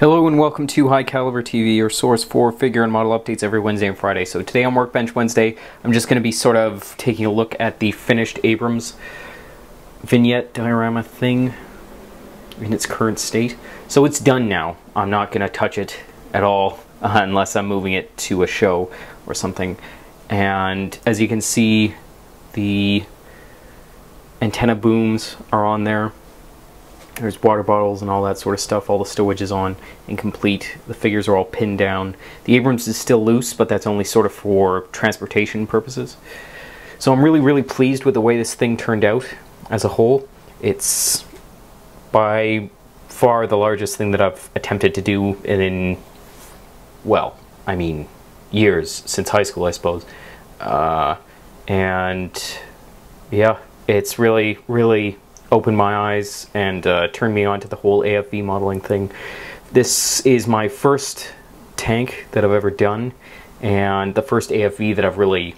Hello and welcome to High Caliber TV, your source for figure and model updates every Wednesday and Friday. So today on Workbench Wednesday, I'm just going to be sort of taking a look at the finished Abrams vignette diorama thing in its current state. So it's done now. I'm not going to touch it at all unless I'm moving it to a show or something. And as you can see, the antenna booms are on there. There's water bottles and all that sort of stuff. All the stowage is on and complete. The figures are all pinned down. The Abrams is still loose, but that's only sort of for transportation purposes. So I'm really pleased with the way this thing turned out as a whole. It's by far the largest thing that I've attempted to do in well, I mean, years, since high school, I suppose. And yeah, it's really opened my eyes and turned me on to the whole AFV modeling thing. This is my first tank that I've ever done, and the first AFV that I've really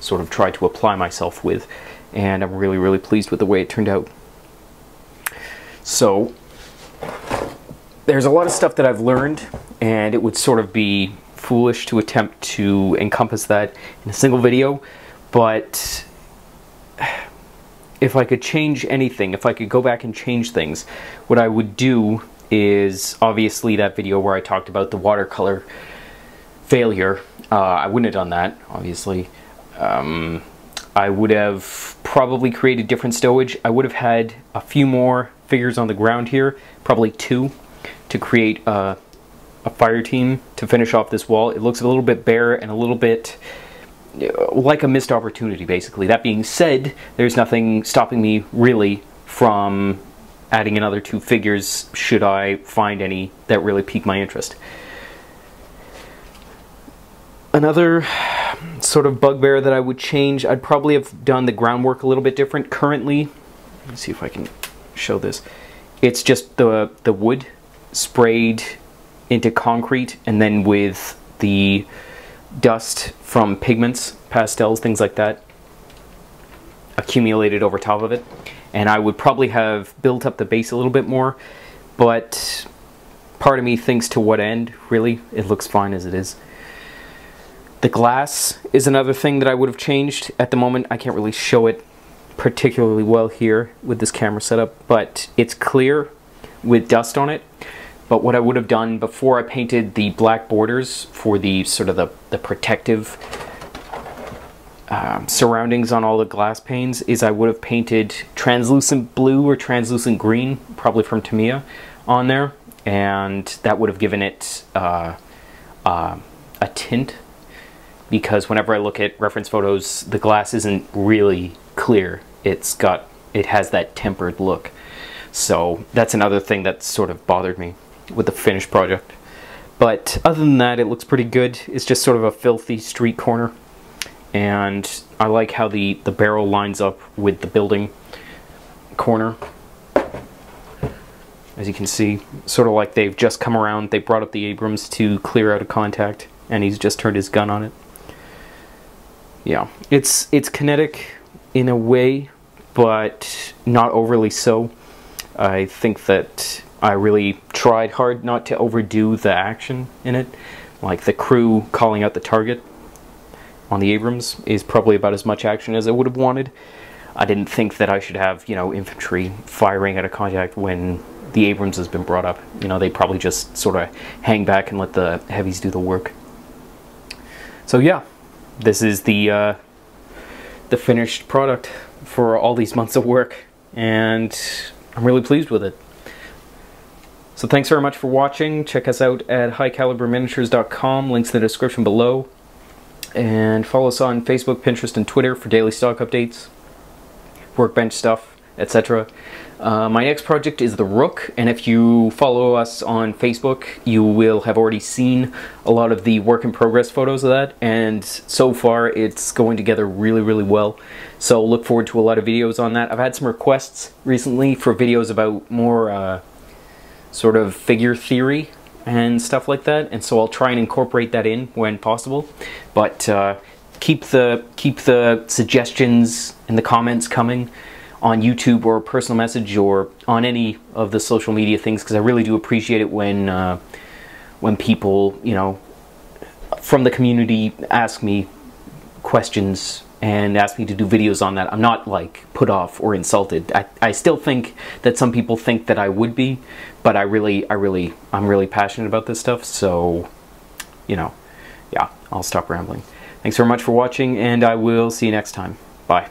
sort of tried to apply myself with, and I'm really pleased with the way it turned out. So there's a lot of stuff that I've learned, and it would sort of be foolish to attempt to encompass that in a single video, but if I could change anything, if I could go back and change things, what I would do is obviously that video where I talked about the watercolor failure. I wouldn't have done that, obviously. I would have probably created different stowage. I would have had a few more figures on the ground here, probably 2, to create a fire team to finish off this wall. It looks a little bit bare and a little bit like a missed opportunity, basically. That being said, there's nothing stopping me really from adding another 2 figures should I find any that really pique my interest. Another sort of bugbear that I would change, I'd probably have done the groundwork a little bit different. Currently, let's see if I can show this. It's just the wood sprayed into concrete, and then with the dust from pigments, pastels, things like that, accumulated over top of it. And I would probably have built up the base a little bit more, but part of me thinks, to what end, really? It looks fine as it is. The glass is another thing that I would have changed. At the moment, I can't really show it particularly well here with this camera setup, but it's clear with dust on it. But what I would have done before I painted the black borders for the sort of the protective surroundings on all the glass panes is I would have painted translucent blue or translucent green, probably from Tamiya, on there, and that would have given it a tint, because whenever I look at reference photos, the glass isn't really clear. It has that tempered look. So that's another thing that sort of bothered me with the finished project. But other than that, it looks pretty good. It's just sort of a filthy street corner, and I like how the barrel lines up with the building corner. As you can see, sort of like they've just come around, they brought up the Abrams to clear out a contact, and he's just turned his gun on it. Yeah, it's kinetic in a way, but not overly so. I think that I really tried hard not to overdo the action in it. Like the crew calling out the target on the Abrams is probably about as much action as I would have wanted. I didn't think that I should have, you know, infantry firing at a contact when the Abrams has been brought up. You know, they probably just sort of hang back and let the heavies do the work. So yeah, this is the finished product for all these months of work, and I'm really pleased with it. So thanks very much for watching. Check us out at highcaliberminiatures.com, links in the description below. And follow us on Facebook, Pinterest, and Twitter for daily stock updates, Workbench stuff, etc. My next project is the Rook, and if you follow us on Facebook, you will have already seen a lot of the work in progress photos of that, and so far it's going together really well. So look forward to a lot of videos on that. I've had some requests recently for videos about more sort of figure theory and stuff like that, and so I'll try and incorporate that in when possible. But keep the suggestions in the comments coming on YouTube or a personal message or on any of the social media things, because I really do appreciate it when people, you know, from the community ask me questions and ask me to do videos on that. I'm not like put off or insulted. I still think that some people think that I would be, but I'm really passionate about this stuff. So, you know, yeah, I'll stop rambling. Thanks very much for watching, and I will see you next time. Bye.